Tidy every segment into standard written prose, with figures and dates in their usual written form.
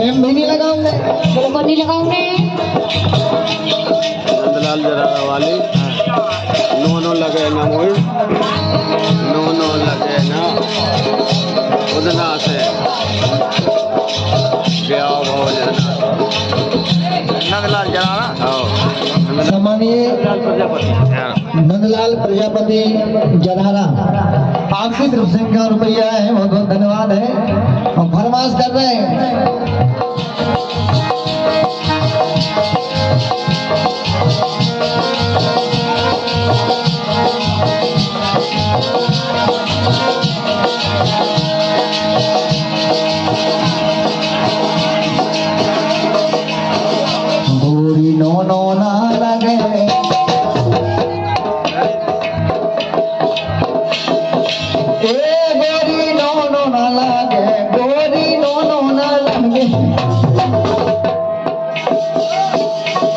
प्रेम भी नहीं लगाऊंगे, बिल्कुल नहीं लगाऊंगे। नंदलाल जरारा वाली नो लगे ना मोई नो लगे ना उदना से ब्याह हो जाना नंदलाल जरारा। सम्मानीय नंदलाल प्रजापति जरहारा, आपकी तरफ से इनका रुपया है, बहुत बहुत धन्यवाद है। और फरमाश कर रहे हैं गोरी नो ना लगे, गोरी नो ना लगे, गोरी नो ना लगे।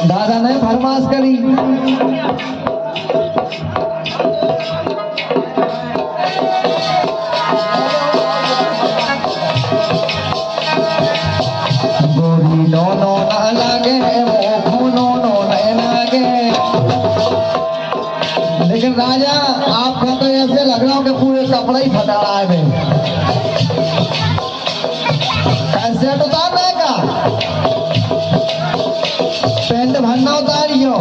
दादा ने फरमाश करी, गोरी नो ना लगे, मोखू नो नहीं लगे। लेकिन राजा आपका तो ऐसे लग रहा हो कि पूरे कपड़े ही फटा रहा है। कैसे उतारने का पैंट भरना उतारियो।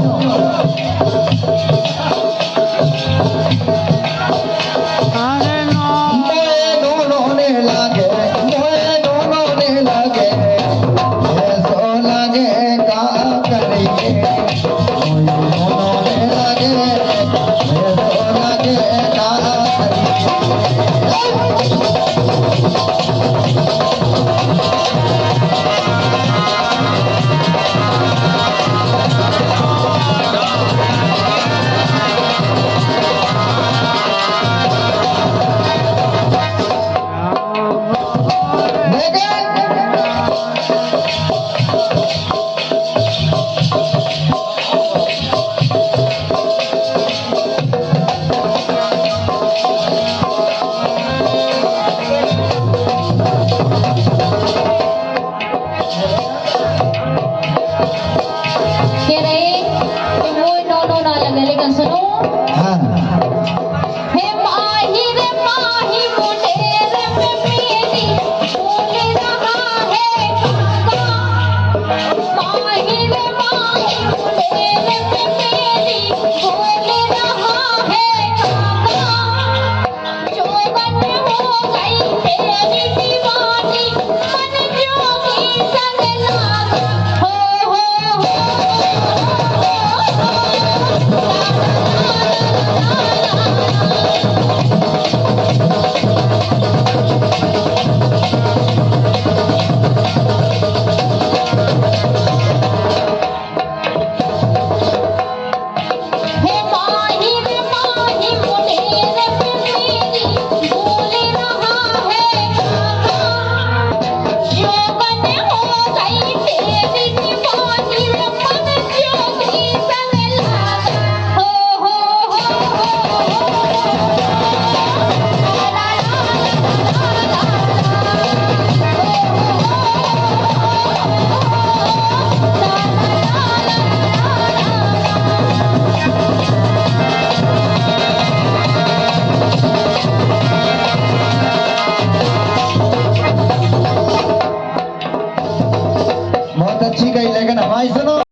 कह रहे कि वो नो ना लगे, लेकिन सुनो। हाँ हे माही रे माही मुंडेर में मेरी बोल रहा है काका। माही रे माही मुंडेर में मेरी बोल रहा है काका। चौबन हो गई तेरी दीवानी, मन जोगी संग लागा। हो हे माही रे माही मुंडेर में मेरी बोल रहा है काका। यौवन हो गई तेरी दीवानी, मन जोगी संग लागा। हो बहुत अच्छी गई